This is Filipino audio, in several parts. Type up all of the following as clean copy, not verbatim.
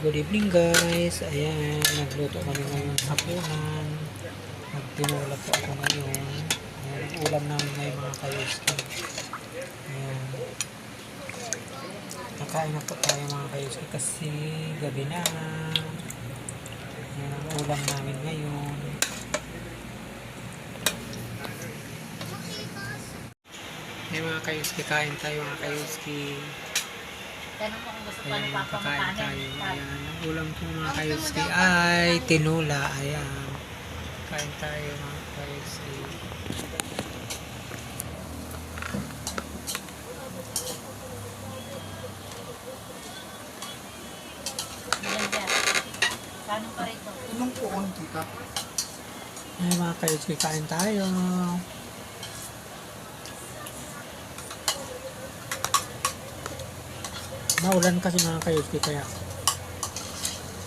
Good evening guys. Ayan, nagluto kami ngayong hapunan. Nagtinula po ako ngayon. Ayan, ang ulam namin ngayon mga kayuski. Ayan. Nakain na po tayo mga kayuski kasi gabi na. Ayan ang ulam namin ngayon. Ayan mga kayuski, kain tayo mga kayuski. Tanong mo kung gusto pa Ayan, ni Papa kakain makanin. tayo. Ayan, ang ulam ko mga kayuski ay tinula. Ayan. Kain tayo mga kayuski. Yan dyan. Tanong pa rito. Anong puon, tita? Ayan mga kayuski, kain tayo. Maulan kasi mga kayuski kaya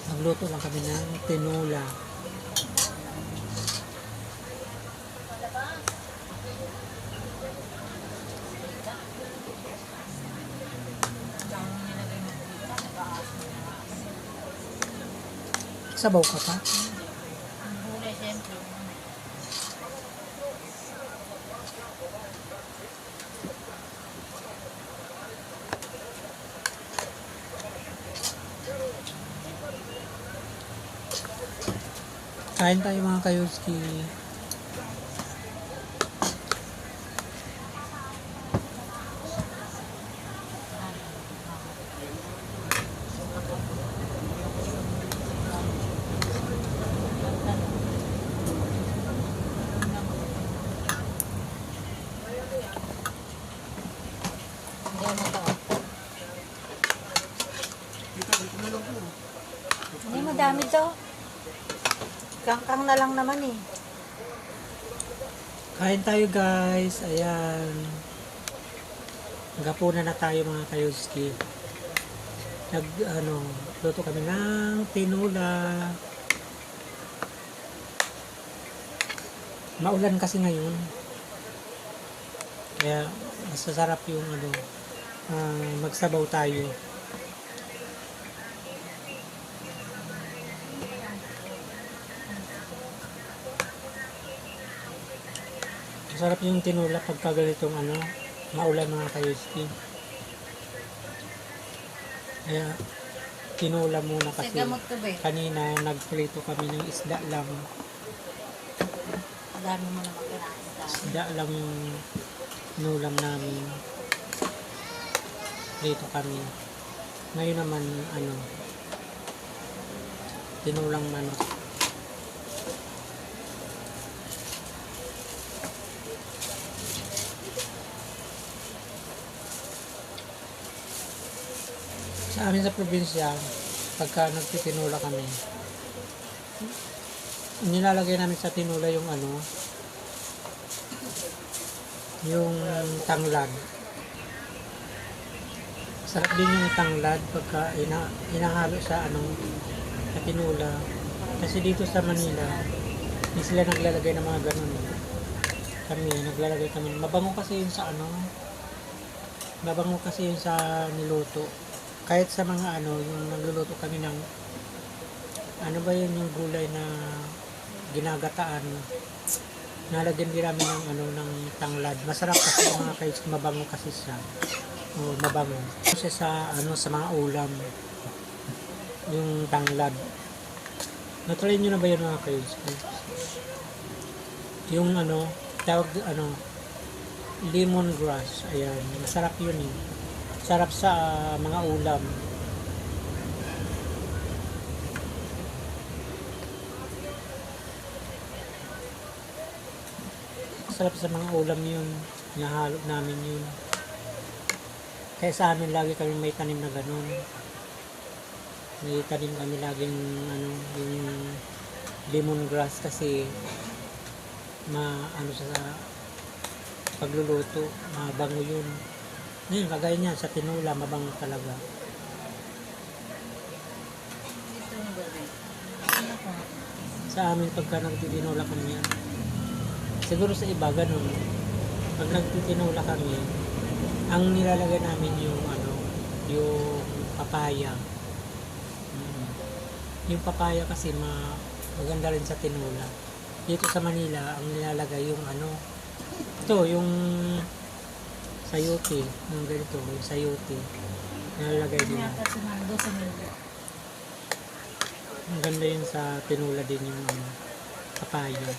nagluto lang kami ng tinula. Sabaw ka pa? Ang gulay siyempre. Kain tayo mga kayuski. Diyan mo to. Tita, dito na lang po. Hindi madami to. Kangkang na lang naman eh. Kain tayo guys. Ayan. Gapunan na tayo mga kayuski. Luto kami ng tinula. Maulan kasi ngayon. Kaya masasarap yung magsabaw tayo. Masarap yung tinula pagka ganitong maulan mga kayuski. Kaya tinula muna Sa kasi gamot ko ba eh. kanina nagprito kami ng isda lang. Ang dami mo naman kinain tayo. Isda lang yung inulam namin. Prito kami. Ngayon naman tinulang manok. Sa amin sa probinsya, pagka nagtitinula kami, nilalagay namin sa tinula yung yung tanglad. Sarap din yung tanglad pagka inahalo sa sa tinula. Kasi dito sa Manila, hindi sila naglalagay ng mga ganun. Kami, naglalagay kami. Mabango kasi yun sa mabango kasi yun sa niluto. Kahit sa mga yung nagluluto kami ng yung gulay na ginagataan, nalagyan din namin ng tanglad. Masarap kasi yung mga kayos, mabango kasi siya. O mabango. Kasi sa sa mga ulam, yung tanglad. Natry nyo na ba yun mga kayos? Yung tawag lemongrass. Ayan, masarap yun eh. Sarap sa mga ulam. Sarap sa mga ulam yun. Nahalo namin yun. Kaya sa amin lagi kami may tanim na ganun. May tanim kami laging yung lemongrass kasi sa pagluluto, mabango yun. Ngayon, kagaya niya sa tinula, mabango talaga. Ito yung gabi. Ano ko? Sa amin, pagka nagtitinula kami yan, siguro sa iba, ganun. Pag nagtitinula kami, ang nilalagay namin yung yung papaya. Mm. Yung papaya kasi maganda rin sa tinola. Dito sa Manila, ang nilalagay yung ano, ito, yung sayote, yung ganito, yung sayote. Nilalagay nila. Yata si Mando sa Mando. Ang ganda yun sa tinola din yung ano, papaya.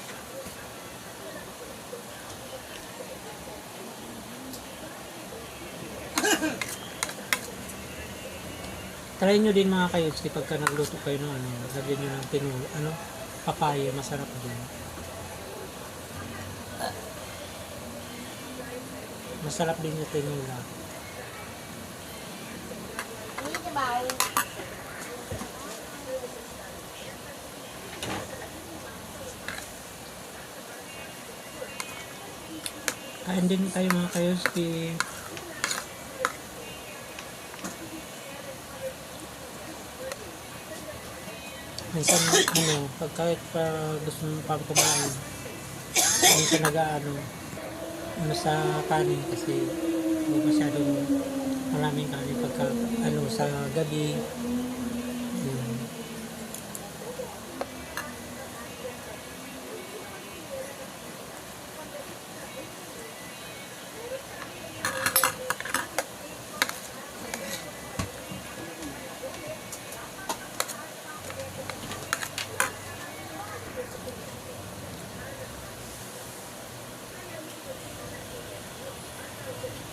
Try nyo din mga kayotski pagka nagluto kayo ng ano, lagyan nyo ng tinola, ano, papaya, masarap din. Masarap din yung tinola. Kain din tayo mga kayotski. Minsan, ano, pag kahit pa gusto mo pang kumain, minsan ano sa kanin kasi hindi masyadong maraming kanin pagka, ano, sa gabi. Yun.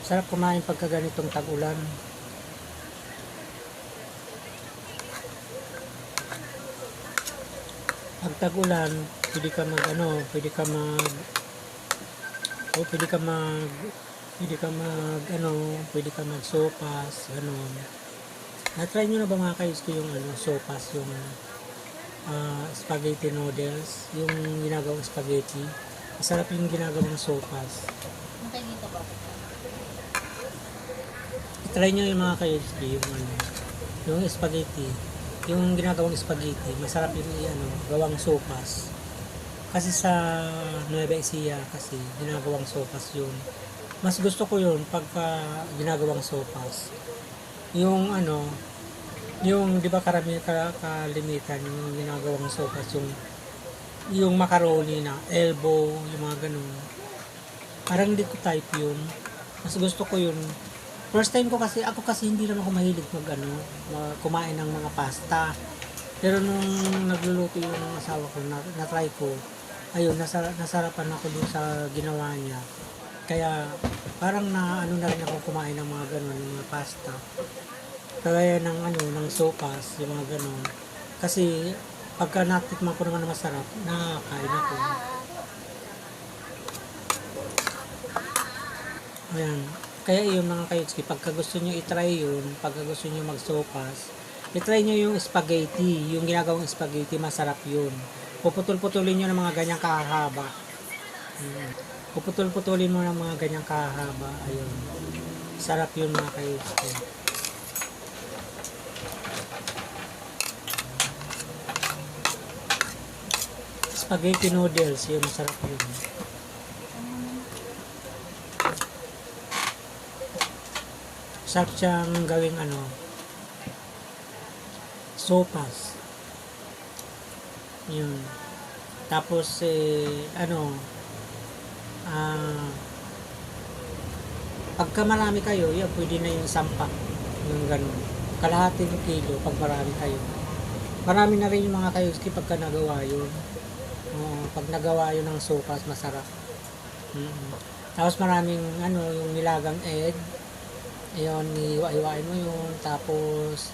Sarap kumain pagka ganitong tag-ulan. Pag tag-ulan, pwede ka mag ano, pwede ka mag sopas, gano'n. Na-try nyo na ba mga kayos ko yung ano, sopas, yung spaghetti noodles, yung ginagawang spaghetti. Masarap yung ginagawang sopas. Nakikita ba? Try nyo yung mga kayotski, yung spaghetti. Yung ginagawang spaghetti, masarap yung ano, gawang sopas. Kasi sa Nueva Ecija kasi, ginagawang sopas yun. Mas gusto ko yun pagka ginagawang sopas. Yung ano, yung di ba kalimitan, yung ginagawang sopas, yung macaroni na elbow, yung mga ganun. Parang hindi ko type yun. Mas gusto ko yun. First time ko kasi, ako kasi hindi naman ako mahilig kumain ng mga pasta. Pero nung nagluluto yung asawa ko, na-try ko, ayun, nasarapan ako dun sa ginawa niya. Kaya parang na rin ako kumain ng mga ganun, yung mga pasta. Kaya ng sopas, yung mga ganun. Kasi pagka natikman ko naman na masarap, nakakain ako. Ayan. Kaya yun mga kayotski, pagka gusto nyo itry yun, pagka gusto nyo magsopas, itry nyo yung spaghetti, yung ginagawang spaghetti, masarap yun. Puputol-putulin nyo ng mga ganyang kahaba. Puputol-putulin mo ng mga ganyang kahaba. Ayun. Sarap yun mga kayotski. Spaghetti noodles, yun, masarap yun. Sarap siyang gawing ano, sopas. Yun. Tapos, pagka marami kayo, yan, pwede na yung sampak. Yung ganun. Kalahating kilo pag marami kayo. Marami na rin yung mga kayuski pagka nagawa yun. Pag nagawa yun ng sopas, masarap. Tapos maraming, yung nilagang egg. Ayun, iwa-iwain mo yun. Tapos,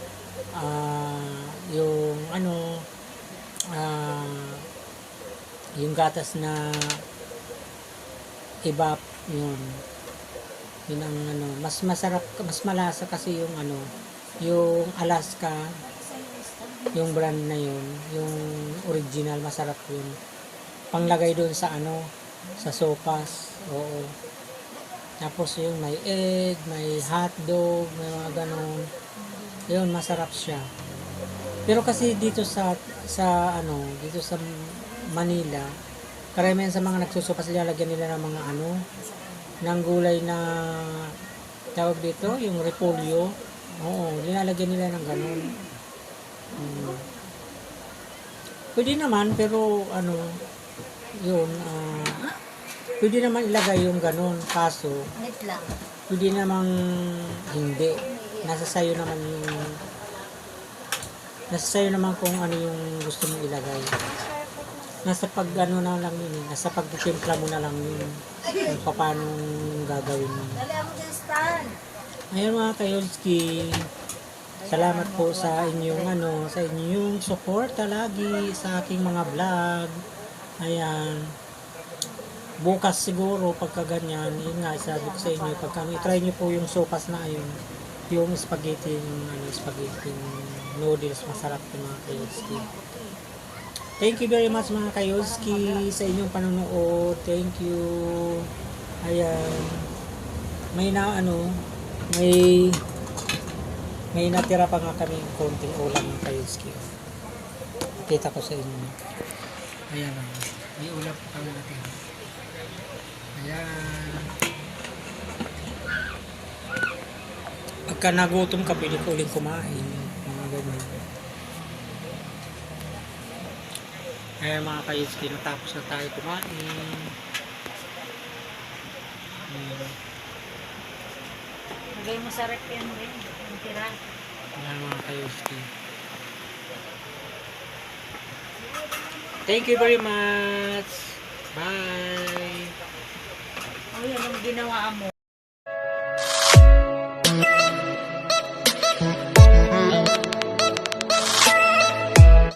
yung gatas na ibap, yun. Yun ang mas masarap, mas malasa kasi yung Alaska, yung brand na yun, yung original, masarap yun. Panglagay doon sa sa sopas, oo. Tapos yung may egg, may hotdog, may mga ganon. Yun, masarap siya. Pero kasi dito sa Manila, karamihan sa mga nagsusupas, lalagyan nila ng mga ng gulay na tawag dito, yung repolyo. Oo, nilalagyan nila ng ganon. Pwede naman, pero ano, yun, pwede naman ilagay yung ganun. Kaso, Init lang. pwede namang hindi. Nasa sayo naman yung, nasa sayo naman kung ano yung gusto mong ilagay. Nasa pag ano na lang yun, nasa pagtitimpla mo na lang yun. Kung paano gagawin mo. Dali ako din stand. Ayun mga kayolski, salamat po sa inyong ano, sa inyong suporta lagi sa aking mga vlog. Ayan. Bukas siguro pagka ganyan, yun nga sabi ko sa inyo, pagka i-try nyo po yung sopas na yun, yung spaghetti, yung ano, spaghetti noodles, masarap yung mga kayolski. Thank you very much mga kayolski sa inyong panonood. Thank you. Ayan. May na ano, may natira pa nga kami konting ulam ng kayolski. Kita ko sa inyo. Ayan o. May ulam pa kami natira. Ayan. Pagka nagutom ka, pwede ko uling kumain. Mga ganyan. Ayan mga kayolski, natapos na tayo kumain. Ayan. Lagay mo sa rep yan din. Yung tira. Ayan mga kayolski. Thank you very much. Bye. Oh, yan ang ginawa mo.